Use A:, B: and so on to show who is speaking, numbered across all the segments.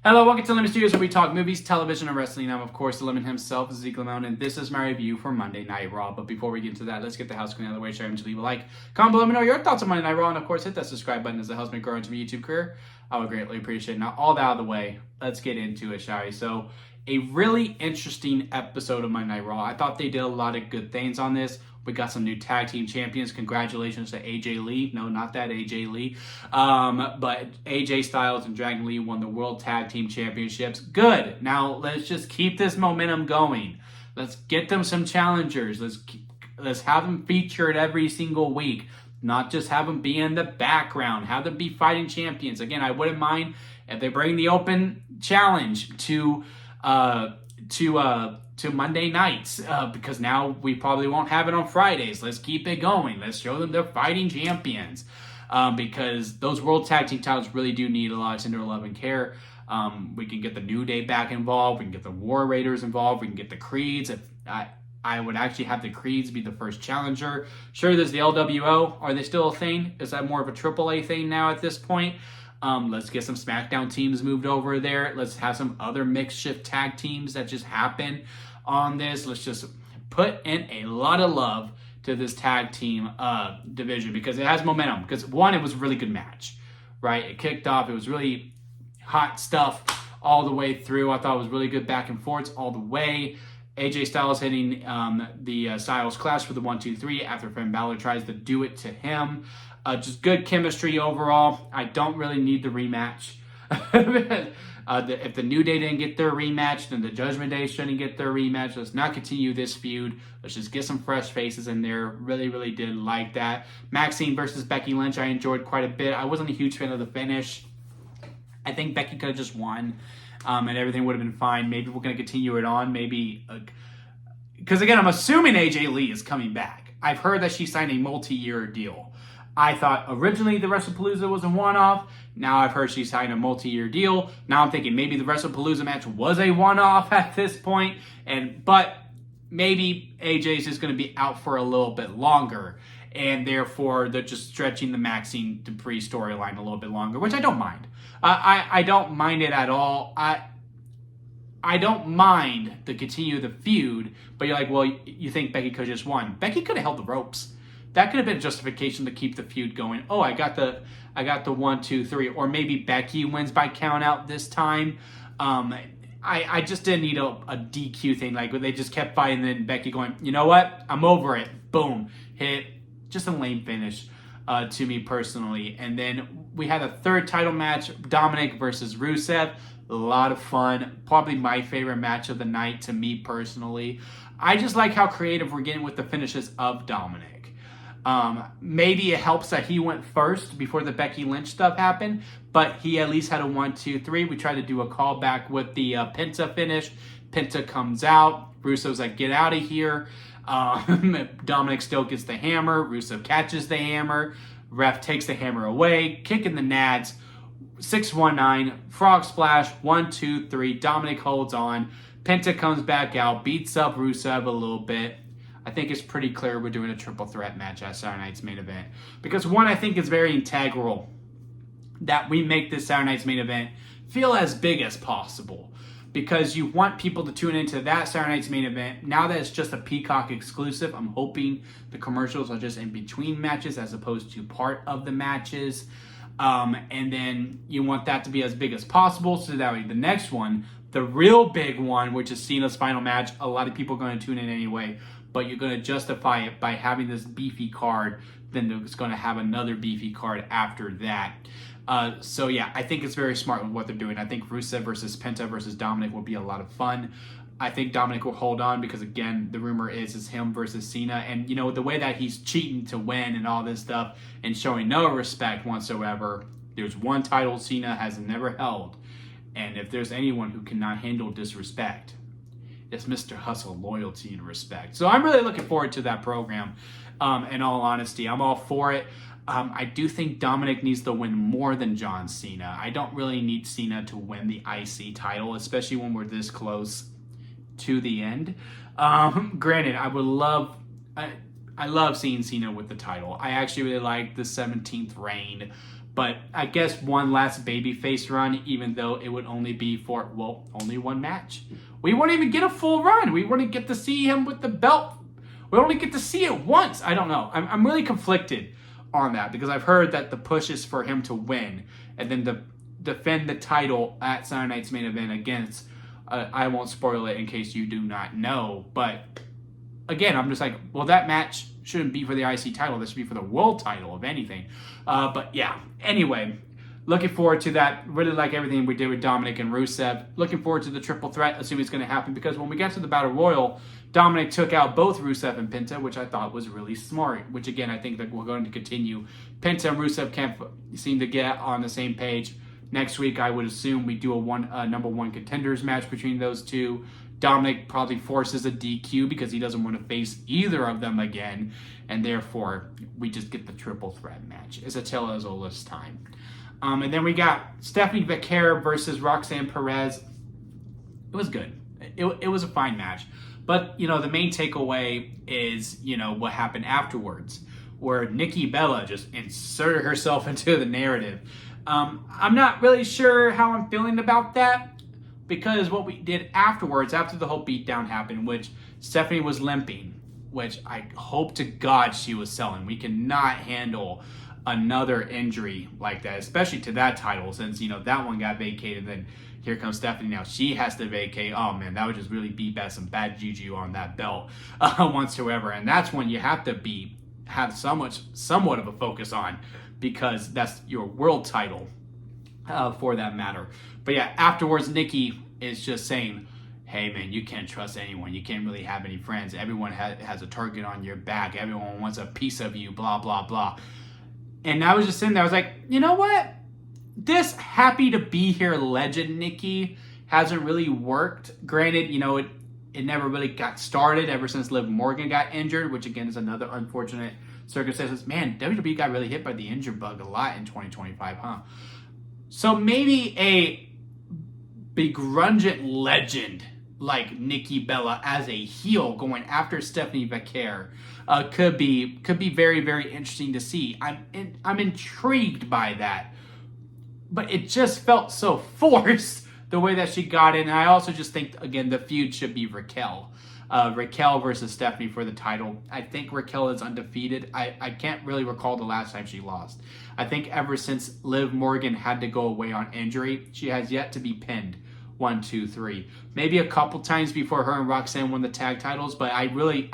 A: Hello, welcome to Lemon Studios, where we talk movies, television, and wrestling. I'm, of course, the Lemon himself, Zeke Lemon, and this is my review for Monday Night Raw. But before we get into that, let's get the house clean out of the way. Share to leave a like, comment below, let me know your thoughts on Monday Night Raw, and of course, hit that subscribe button as it helps me grow into my YouTube career. I would greatly appreciate it. Now, all that out of the way, let's get into it, shall we? So, a really interesting episode of Monday Night Raw. I thought they did a lot of good things on this. We got some new tag team champions. Congratulations to AJ Lee. No, not that AJ Lee. But AJ Styles and Dragon Lee won the World Tag Team Championships. Good. Now, let's just keep this momentum going. Let's get them some challengers. Let's have them featured every single week. Not just have them be in the background. Have them be fighting champions. Again, I wouldn't mind if they bring the open challenge to Monday nights, because now we probably won't have it on Fridays. Let's keep it going. Let's show them they're fighting champions, because those World Tag Team titles really do need a lot of tender love and care. We can get the New Day back involved. We can get the War Raiders involved. We can get the Creeds. If I would actually have the Creeds be the first challenger. Sure, there's the LWO. Are they still a thing? Is that more of a AAA thing now at this point? Let's get some SmackDown teams moved over there. Let's have some other mixed shift tag teams that just happen on this. Let's just put in a lot of love to this tag team division, because it has momentum. Because one, it was a really good match, right? It kicked off. It was really hot stuff all the way through. I thought it was really good back and forth all the way. AJ Styles hitting the Styles Clash for the 1-2-3 after Finn Balor tries to do it to him. Just good chemistry overall. I don't really need the rematch. If the New Day didn't get their rematch, then the Judgment Day shouldn't get their rematch. Let's not continue this feud. Let's just get some fresh faces in there. Really, really did like that. Maxine versus Becky Lynch, I enjoyed quite a bit. I wasn't a huge fan of the finish. I think Becky could have just won, and everything would have been fine. Maybe we're going to continue it on. Maybe, because again, I'm assuming AJ Lee is coming back. I've heard that she signed a multi-year deal. I thought originally the WrestlePalooza was a one-off. Now I've heard she signed a multi-year deal. Now I'm thinking maybe the WrestlePalooza match was a one-off at this point. But maybe AJ's just going to be out for a little bit longer. And therefore, they're just stretching the Maxine Dupree storyline a little bit longer, which I don't mind. I don't mind it at all. I don't mind to continue the feud. But you're like, well, you think Becky could have just won. Becky could have held the ropes. That could have been a justification to keep the feud going. Oh, I got the 1-2-3, or maybe Becky wins by count out this time. I just didn't need a DQ thing. Like, they just kept fighting, and then Becky going, you know what? I'm over it. Boom, hit. Just a lame finish to me personally. And then we had a third title match, Dominic versus Rusev. A lot of fun. Probably my favorite match of the night to me personally. I just like how creative we're getting with the finishes of Dominic. Maybe it helps that he went first before the Becky Lynch stuff happened, but he at least had a 1-2-3. We tried to do a callback with the Penta finish. Penta comes out. Rusev's like, get out of here. Dominic still gets the hammer. Rusev catches the hammer. Ref takes the hammer away. Kicking the nads. 619. Frog splash. 1-2-3. Dominic holds on. Penta comes back out. Beats up Rusev a little bit. I think it's pretty clear we're doing a triple threat match at Saturday Night's main event. Because one, I think it's very integral that we make this Saturday Night's main event feel as big as possible. Because you want people to tune into that Saturday Night's main event. Now that it's just a Peacock exclusive, I'm hoping the commercials are just in between matches as opposed to part of the matches. And then you want that to be as big as possible, so that way the next one, the real big one, which is Cena's final match, a lot of people are going to tune in anyway. But you're going to justify it by having this beefy card, then it's going to have another beefy card after that. So yeah, I think it's very smart with what they're doing. I think Rusev versus Penta versus Dominic will be a lot of fun. I think Dominic will hold on because, again, the rumor is him versus Cena. And, you know, the way that he's cheating to win and all this stuff and showing no respect whatsoever. There's one title Cena has never held. And if there's anyone who cannot handle disrespect, it's Mr. Hustle, loyalty, and respect. So I'm really looking forward to that program, in all honesty. I'm all for it. I do think Dominic needs to win more than John Cena. I don't really need Cena to win the IC title, especially when we're this close to the end. Granted, I love seeing Cena with the title. I actually really like the 17th reign But I guess one last babyface run, even though it would only be for, well, only one match. We won't even get a full run. We wouldn't get to see him with the belt. We only get to see it once. I don't know. I'm really conflicted on that because I've heard that the push is for him to win and then to defend the title at Saturday Night's Main Event against, I won't spoil it in case you do not know, but again, I'm just like, well, that match shouldn't be for the IC title. This should be for the world title, if anything. But yeah, anyway, looking forward to that. Really like everything we did with Dominic and Rusev. Looking forward to the triple threat, assuming it's going to happen, because when we got to the Battle Royal, Dominic took out both Rusev and Penta, which I thought was really smart, which again, I think that we're going to continue. Penta and Rusev can't seem to get on the same page. Next week, I would assume we do a number one contenders match between those two. Dominic probably forces a DQ because he doesn't want to face either of them again, and therefore we just get the triple threat match. It's a tale as old as time. And then we got Stephanie Becerra versus Roxanne Perez. It was good. It was a fine match. But, you know, the main takeaway is, you know, what happened afterwards, where Nikki Bella just inserted herself into the narrative. I'm not really sure how I'm feeling about that, because what we did afterwards, after the whole beatdown happened, which Stephanie was limping, which I hope to God she was selling. We cannot handle another injury like that, especially to that title, since, you know, that one got vacated. Then here comes Stephanie. Now she has to vacate. Oh man, that would just really be some bad juju on that belt whatsoever. And that's when you have to have somewhat of a focus on, because that's your world title for that matter. But yeah, afterwards, Nikki is just saying, hey man, you can't trust anyone. You can't really have any friends. Everyone has a target on your back. Everyone wants a piece of you, blah, blah, blah. And I was just sitting there, I was like, you know what? This happy to be here legend Nikki hasn't really worked. Granted, you know, it never really got started ever since Liv Morgan got injured, which again is another unfortunate circumstances. Man, WWE got really hit by the injury bug a lot in 2025, huh? So maybe a begrudging legend like Nikki Bella as a heel going after Stephanie Becerra could be very, very interesting to see. I'm intrigued by that, but it just felt so forced the way that she got in. And I also just think, again, the feud should be Raquel. Raquel versus Stephanie for the title. I think Raquel is undefeated. I can't really recall the last time she lost. I think ever since Liv Morgan had to go away on injury, she has yet to be pinned. 1, 2, 3. Maybe a couple times before her and Roxanne won the tag titles, but I really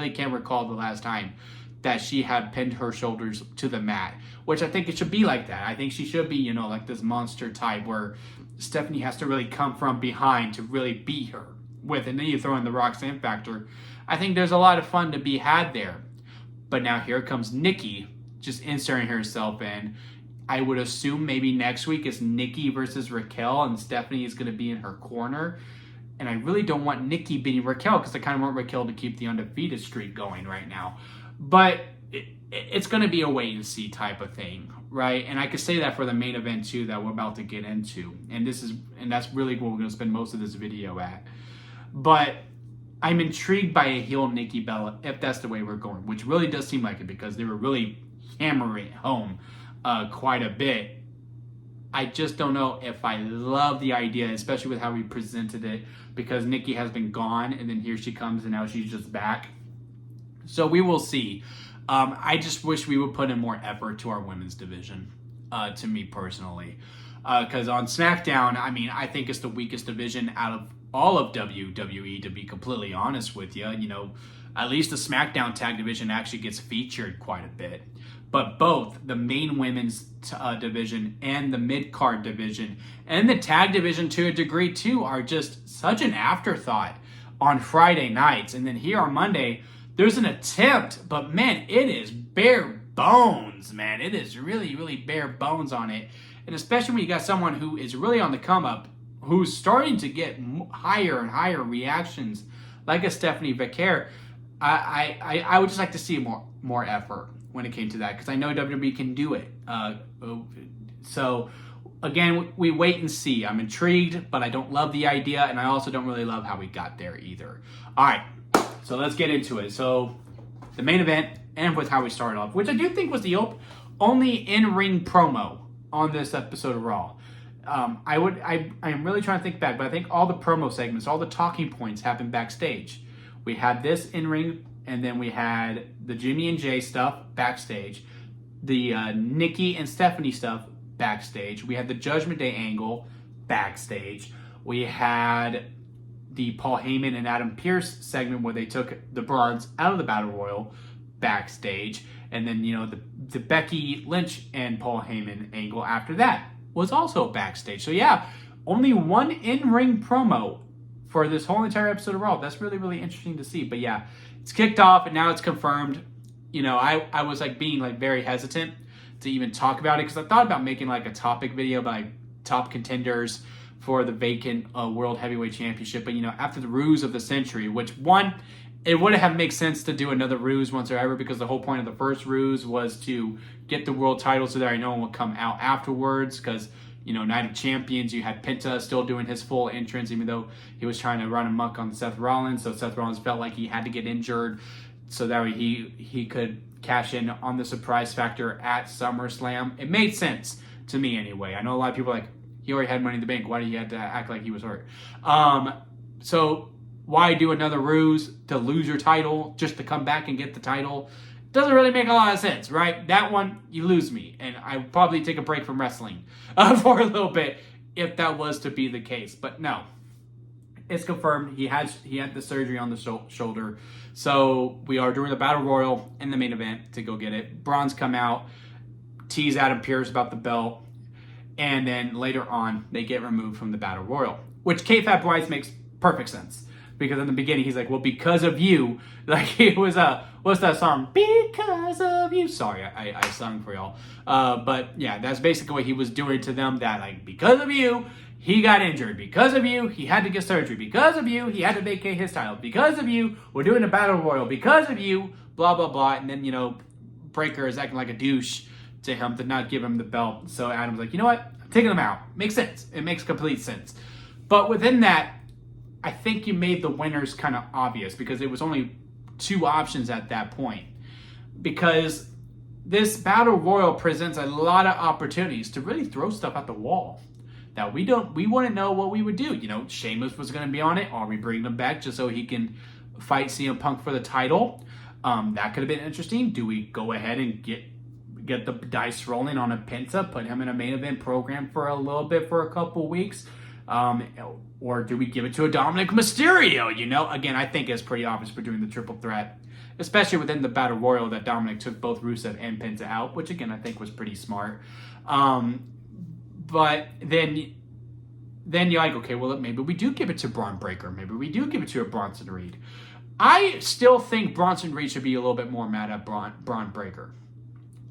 A: can't recall the last time that she had pinned her shoulders to the mat, which I think it should be like that. I think she should be, you know, like this monster type where Stephanie has to really come from behind to really beat her with, and then you throw in the Roxanne factor. I think there's a lot of fun to be had there. But now here comes Nikki just inserting herself in. I would assume maybe next week is Nikki versus Raquel, and Stephanie is going to be in her corner. And I really don't want Nikki beating Raquel, because I kind of want Raquel to keep the undefeated streak going right now. But it's going to be a wait and see type of thing, right? And I could say that for the main event too that we're about to get into. And that's really what we're going to spend most of this video at. But I'm intrigued by a heel Nikki Bella, if that's the way we're going, which really does seem like it, because they were really hammering it home quite a bit. I just don't know if I love the idea, especially with how we presented it, because Nikki has been gone, and then here she comes, and now she's just back. So we will see. I just wish we would put in more effort to our women's division, to me personally. Because on SmackDown, I mean, I think it's the weakest division out of all of WWE, to be completely honest with you. You know, at least the SmackDown tag division actually gets featured quite a bit. But both the main women's division and the mid-card division and the tag division to a degree too are just such an afterthought on Friday nights. And then here on Monday, there's an attempt, but man, it is bare bones, man. It is really, really bare bones on it. And especially when you got someone who is really on the come up, who's starting to get higher and higher reactions, like a Stephanie Becerra. I would just like to see more effort when it came to that, because I know WWE can do it. So again, we wait and see. I'm intrigued, but I don't love the idea, and I also don't really love how we got there either. All right, so let's get into it. So the main event, and with how we started off, which I do think was the only in-ring promo on this episode of Raw. I am really trying to think back, but I think all the promo segments, all the talking points happened backstage. We had this in ring, and then we had the Jimmy and Jay stuff backstage, the Nikki and Stephanie stuff backstage. We had the Judgment Day angle backstage. We had the Paul Heyman and Adam Pearce segment where they took the Bronze out of the Battle Royal backstage. And then, the Becky Lynch and Paul Heyman angle after that was also backstage. So yeah, only one in-ring promo for this whole entire episode of Raw. That's really, really interesting to see. But yeah, it's kicked off and now it's confirmed. I was being very hesitant to even talk about it because I thought about making a topic video about top contenders for the vacant World Heavyweight Championship. But after the ruse of the century, which it wouldn't have made sense to do another ruse whatsoever because the whole point of the first ruse was to get the world title so that no one would come out afterwards because, Night of Champions, you had Penta still doing his full entrance even though he was trying to run amok on Seth Rollins. So Seth Rollins felt like he had to get injured so that way he could cash in on the surprise factor at SummerSlam. It made sense to me anyway. I know a lot of people are like, he already had Money in the Bank. Why did he have to act like he was hurt? So why do another ruse to lose your title just to come back and get the title? Doesn't really make a lot of sense, right? That one, you lose me. And I would probably take a break from wrestling for a little bit if that was to be the case. But no, it's confirmed. He had the surgery on the shoulder. So we are doing the Battle Royal in the main event to go get it. Braun's come out, tease Adam Pearce about the belt. And then later on, they get removed from the Battle Royal, which kayfabe-wise makes perfect sense. Because in the beginning, he's like, well, because of you. It was, what's that song? Because of you. Sorry, I sung for y'all. But yeah, that's basically what he was doing to them. That, because of you, he got injured. Because of you, he had to get surgery. Because of you, he had to vacate his title. Because of you, we're doing a Battle Royal. Because of you, blah, blah, blah. And then, Breaker is acting like a douche to him to not give him the belt. So Adam's like, you know what? I'm taking him out. Makes sense. It makes complete sense. But within that, I think you made the winners kind of obvious because it was only two options at that point. Because this Battle Royal presents a lot of opportunities to really throw stuff at the wall that we wouldn't know what we would do. Sheamus was going to be on it. Are we bringing him back just so he can fight CM Punk for the title? That could have been interesting. Do we go ahead and get the dice rolling on a Penta, put him in a main event program for a little bit for a couple weeks? Or do we give it to a Dominic Mysterio? Again, I think it's pretty obvious for doing the triple threat, especially within the Battle Royal that Dominic took both Rusev and Penta out, which again, I think was pretty smart. But then you're like, okay, well, maybe we do give it to Braun Breaker. Maybe we do give it to a Bronson Reed. I still think Bronson Reed should be a little bit more mad at Braun Breaker.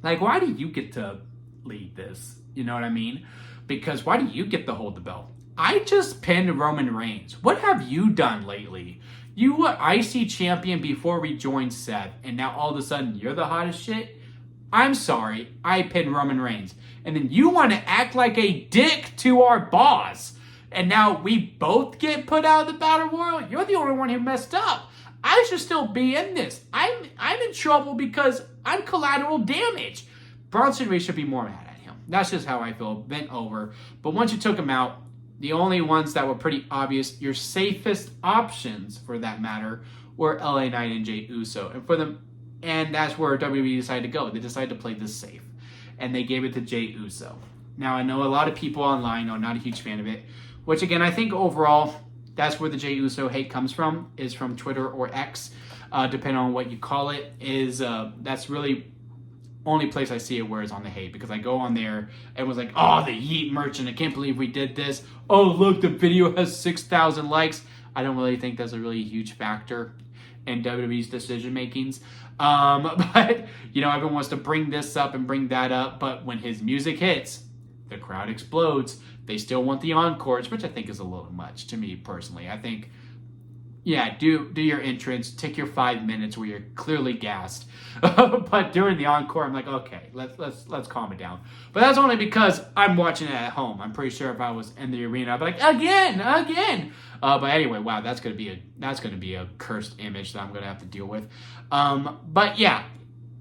A: Why do you get to lead this? You know what I mean? Because why do you get to hold the belt? I just pinned Roman Reigns. What have you done lately? You were IC champion before we joined Seth, and now all of a sudden you're the hottest shit? I'm sorry, I pinned Roman Reigns. And then you want to act like a dick to our boss. And now we both get put out of the Battle Royal? You're the only one who messed up. I should still be in this. I'm in trouble because I'm collateral damage. Bronson Reed should be more mad at him. That's just how I feel. Bent over. But once you took him out, the only ones that were pretty obvious, your safest options for that matter, were LA Knight and Jey Uso. And that's where WWE decided to go. They decided to play this safe. And they gave it to Jey Uso. Now, I know a lot of people online are not a huge fan of it, which again, I think overall, that's where the Jey Uso hate comes from, is from Twitter or X, depending on what you call it. That's really only place I see it where it's on the hate, because I go on there and was like, oh, the Yeet merchant, I can't believe we did this. Oh, look, the video has 6,000 likes. I don't really think that's a really huge factor in WWE's decision makings. But, everyone wants to bring this up and bring that up. But when his music hits, the crowd explodes. They still want the encores, which I think is a little much to me personally. I think, yeah, do your entrance, take your 5 minutes where you're clearly gassed. But during the encore, I'm like, okay, let's calm it down. But that's only because I'm watching it at home. I'm pretty sure if I was in the arena, I'd be like, again. But anyway, wow, that's gonna be a cursed image that I'm gonna have to deal with. But yeah,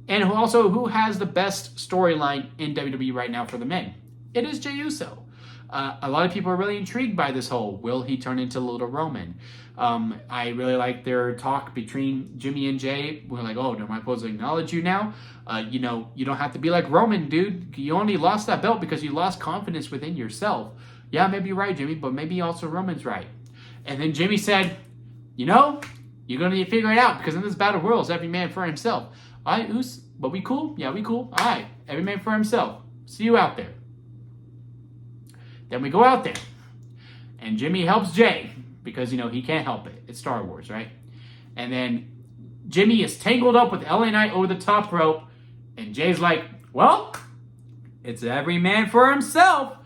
A: and who has the best storyline in WWE right now for the men? it is Jey Uso. A lot of people are really intrigued by this whole, will he turn into Little Roman? I really like their talk between Jimmy and Jay. We're like, oh, am I supposed to acknowledge you now? You don't have to be like Roman, dude. You only lost that belt because you lost confidence within yourself. Yeah, maybe you're right, Jimmy, but maybe also Roman's right. And then Jimmy said, you're going to need to figure it out because in this battle royal, it's every man for himself. All right, Oos, but we cool? Yeah, we cool. All right, every man for himself. See you out there. Then we go out there, and Jimmy helps Jay because, he can't help it. It's Star Wars, right? And then Jimmy is tangled up with LA Knight over the top rope, and Jay's like, well, it's every man for himself.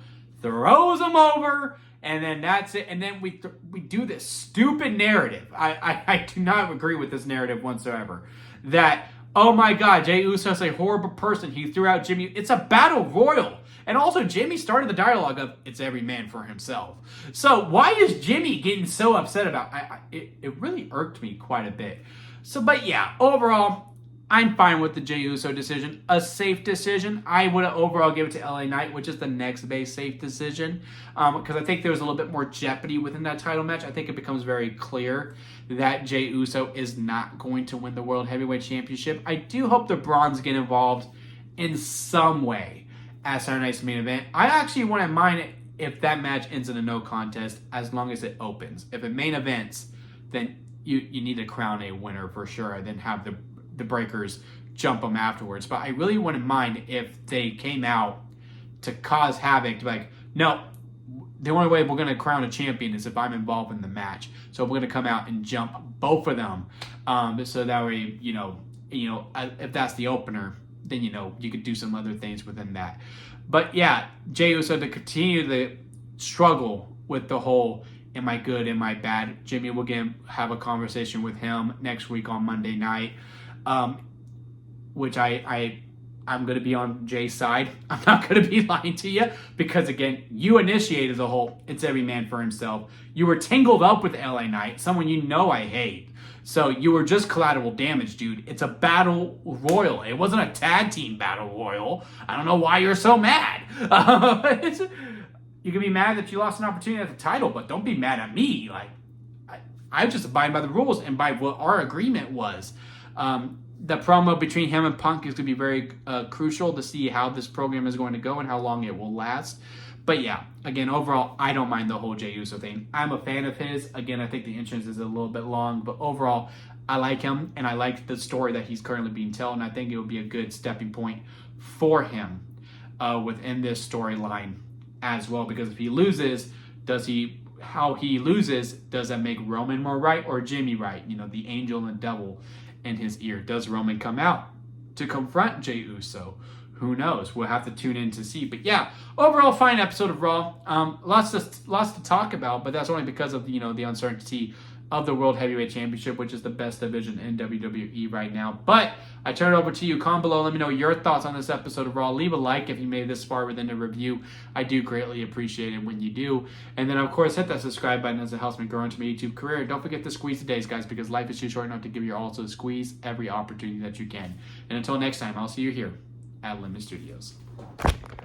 A: Throws him over, and then that's it. And then we do this stupid narrative. I do not agree with this narrative whatsoever. That, oh my God, Jey Uso is a horrible person. He threw out Jimmy. It's a battle royal. And also, Jimmy started the dialogue of, it's every man for himself. So why is Jimmy getting so upset about it? It really irked me quite a bit. So, but yeah, overall, I'm fine with the Jey Uso decision. A safe decision. I would overall give it to LA Knight, which is the next base safe decision. Because I think there was a little bit more jeopardy within that title match. I think it becomes very clear that Jey Uso is not going to win the World Heavyweight Championship. I do hope the Bronze get involved in some way at Saturday Night's main event. I actually wouldn't mind it if that match ends in a no contest as long as it opens. If it main events, then you need to crown a winner for sure and then have the breakers jump them afterwards. But I really wouldn't mind if they came out to cause havoc, to be like, no, the only way we're going to crown a champion is if I'm involved in the match. So we're going to come out and jump both of them. So that way, if that's the opener, then, you could do some other things within that. But yeah, Jey Uso to continue the struggle with the whole, am I good, am I bad? Jimmy will have a conversation with him next week on Monday night, which I'm going to be on Jay's side. I'm not going to be lying to you because, again, you initiated the whole, it's every man for himself. You were tangled up with LA Knight, someone I hate. So you were just collateral damage, dude. It's a battle royal. It wasn't a tag team battle royal. I don't know why you're so mad. You can be mad that you lost an opportunity at the title, but don't be mad at me. Like, I just abide by the rules and by what our agreement was. The promo between him and Punk is going to be very crucial to see how this program is going to go and how long it will last. But yeah, again, overall, I don't mind the whole Jey Uso thing. I'm a fan of his. Again, I think the entrance is a little bit long, but overall, I like him, and I like the story that he's currently being told, and I think it would be a good stepping point for him within this storyline as well, because if he loses, does that make Roman more right or Jimmy right? The angel and the devil in his ear. Does Roman come out to confront Jey Uso? Who knows? We'll have to tune in to see. But yeah, overall fine episode of Raw. Lots to talk about, but that's only because of the uncertainty of the World Heavyweight Championship, which is the best division in WWE right now. But I turn it over to you. Comment below. Let me know your thoughts on this episode of Raw. Leave a like if you made it this far within the review. I do greatly appreciate it when you do. And then, of course, hit that subscribe button as it helps me grow into my YouTube career. Don't forget to squeeze the days, guys, because life is too short not to give you all to squeeze every opportunity that you can. And until next time, I'll see you here at Limit Studios.